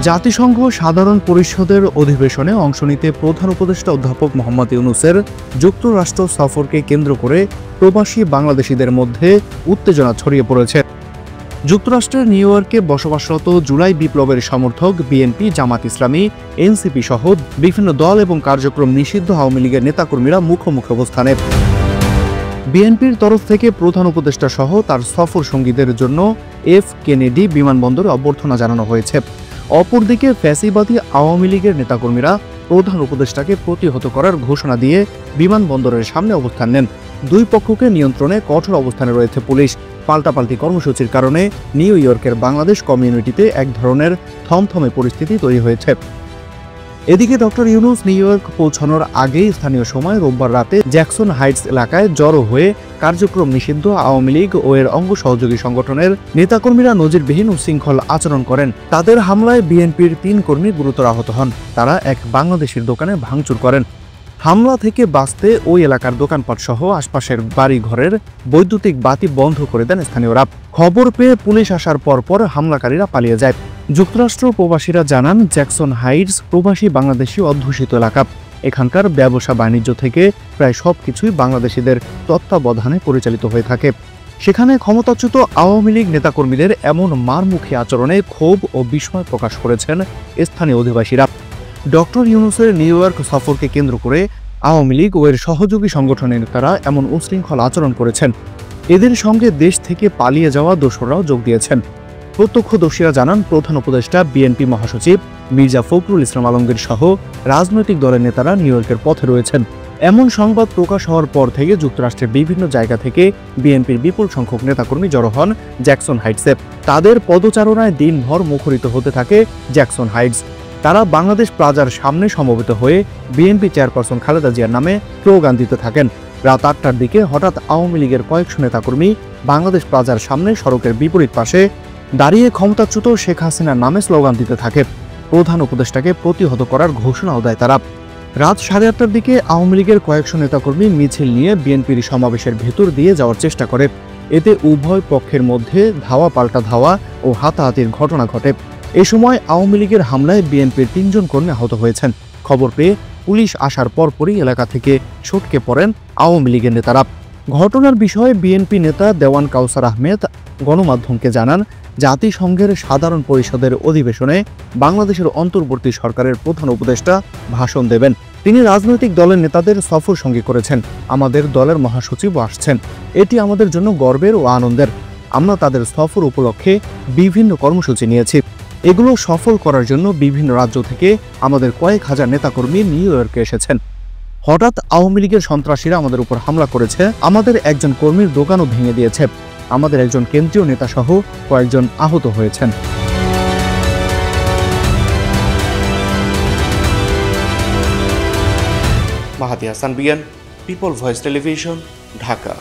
জাতিসংঘ সাধারণ পরিষদের অধিবেশনে অংশ নিতে প্রধান উপদেষ্টা অধ্যাপক মোহাম্মদ ইউনূসের যুক্তরাষ্ট্র সফরকে কেন্দ্র করে প্রবাসী বাংলাদেশিদের মধ্যে উত্তেজনা ছড়িয়ে পড়েছে। যুক্তরাষ্ট্রের নিউ ইয়র্কে বসবাসরত জুলাই বিপ্লবের সমর্থক বিএনপি, জামাত ইসলামী, এনসিপি সহ বিভিন্ন দল এবং কার্যক্রম নিষিদ্ধ আওয়ামী লীগের নেতাকর্মীরা মুখোমুখি অবস্থানে। বিএনপির তরফ থেকে প্রধান উপদেষ্টা সহ তার সফর সঙ্গীদের জন্য এফ কেনেডি বিমানবন্দরে অভ্যর্থনা জানানো হয়েছে। অপরদিকে ফ্যাসিবাদী আওয়ামী লীগের নেতাকর্মীরা প্রধান উপদেষ্টাকে প্রতিহত করার ঘোষণা দিয়ে বিমানবন্দরের সামনে অবস্থান নেন। দুই পক্ষকে নিয়ন্ত্রণে কঠোর অবস্থানে রয়েছে পুলিশ। পাল্টাপাল্টি কর্মসূচির কারণে নিউ ইয়র্কের বাংলাদেশ কমিউনিটিতে এক ধরনের থমথমে পরিস্থিতি তৈরি হয়েছে। এদিকে ডক্টর ইউনূস নিউ ইয়র্ক পৌঁছানোর আগেই স্থানীয় সময় রোববার রাতে জ্যাকসন হাইটস এলাকায় জড়ো হয়ে কার্যক্রম নিষিদ্ধ আওয়ামী লীগ ও এর অঙ্গ সহযোগী সংগঠনের নেতাকর্মীরা নজিরবিহীন উচ্ছৃঙ্খল আচরণ করেন। তাদের হামলায় বিএনপির ৩ কর্মী গুরুতর আহত হন। তারা এক বাংলাদেশির দোকানে ভাঙচুর করেন। হামলা থেকে বাঁচতে ওই এলাকার দোকানপাট সহ আশপাশের বাড়ি ঘরের বৈদ্যুতিক বাতি বন্ধ করে দেন স্থানীয়রা। খবর পেয়ে পুলিশ আসার পরপর হামলাকারীরা পালিয়ে যায়। যুক্তরাষ্ট্র প্রবাসীরা জানান, জ্যাকসন হাইটস প্রবাসী বাংলাদেশি অধ্যুষিত এলাকা। এখানকার ব্যবসা বাণিজ্য থেকে প্রায় সবকিছুই বাংলাদেশিদের তত্ত্বাবধানে পরিচালিত হয়ে থাকে। সেখানে ক্ষমতাচ্যুত আওয়ামী লীগ নেতাকর্মীদের এমন মারমুখী আচরণে ক্ষোভ ও বিস্ময় প্রকাশ করেছেন স্থানীয় অধিবাসীরা। ডক্টর ইউনূসের নিউ ইয়র্ক সফরকে কেন্দ্র করে আওয়ামী লীগ ও এর সহযোগী সংগঠনের নেতারা এমন উচ্ছৃঙ্খল আচরণ করেছেন। এদের সঙ্গে দেশ থেকে পালিয়ে যাওয়া দোসররাও যোগ দিয়েছেন। প্রত্যক্ষদর্শীরা জানান, প্রধান উপদেষ্টা, বিএনপি মহাসচিব মির্জা ফখরুল ইসলাম আলমগীর সহ রাজনৈতিক দলের নেতারা নিউ ইয়র্কের পথে রয়েছেন। এমন সংবাদ প্রকাশ হওয়ার পর থেকে যুক্তরাষ্ট্রের বিভিন্ন জায়গা থেকে বিএনপির বিপুল সংখ্যক নেতাকর্মী জড়ো হন জ্যাকসন হাইটসে। তাদের পদচারণায় দিনভর মুখরিত হতে থাকে জ্যাকসন হাইটস। তারা বাংলাদেশ প্লাজার সামনে সমবেত হয়ে বিএনপি চেয়ারপারসন খালেদা জিয়ার নামে স্লোগান দিতে থাকেন। রাত ৮টার দিকে হঠাৎ আওয়ামী লীগের কয়েকশো নেতাকর্মী বাংলাদেশ প্লাজার সামনে সড়কের বিপরীত পাশে দাঁড়িয়ে ক্ষমতাচ্যুত শেখ হাসিনার নামে স্লোগান দিতে থাকে। প্রধান উপদেষ্টাকে প্রতিহত করার ঘোষণাও দেয় তারা। রাত ৮:৩০টার দিকে আওয়ামী লীগের কয়েকশো নেতাকর্মী মিছিল নিয়ে বিএনপির সমাবেশের ভেতর দিয়ে যাওয়ার চেষ্টা করে। এতে উভয় পক্ষের মধ্যে ধাওয়া পাল্টা ধাওয়া ও হাতাহাতির ঘটনা ঘটে। এ সময় আওয়ামী লীগের হামলায় বিএনপির ৩ জন কর্মী আহত হয়েছেন। খবর পেয়ে পুলিশ আসার পরপরই এলাকা থেকে সটকে পড়েন আওয়ামী লীগের নেতারা। ঘটনার বিষয়ে বিএনপি নেতা দেওয়ান কাউসার আহমেদ গণমাধ্যমকে জানান, জাতিসংঘের সাধারণ পরিষদের অধিবেশনে বাংলাদেশের অন্তর্বর্তী সরকারের প্রধান উপদেষ্টা ভাষণ দেবেন। তিনি রাজনৈতিক দলের নেতাদের সফর সঙ্গী করেছেন। আমাদের দলের মহাসচিবও আসছেন। এটি আমাদের জন্য গর্বের ও আনন্দের। আমরা তাদের সফর উপলক্ষে বিভিন্ন কর্মসূচি নিয়েছি। এগুলো সফল করার জন্য বিভিন্ন রাজ্য থেকে আমাদের কয়েক হাজার নেতাকর্মী নিউ ইয়র্কে এসেছেন। হঠাৎ আওয়ামী লীগের সন্ত্রাসীরা আমাদের উপর হামলা করেছে। আমাদের একজন কর্মীর দোকানও ভেঙে দিয়েছে। আমাদের একজন কেন্দ্রীয় নেতা সহ কয়েকজন আহত হয়েছেন। মাহাদি হাসান বিয়ান, পিপল ভয়েস টেলিভিশন, ঢাকা।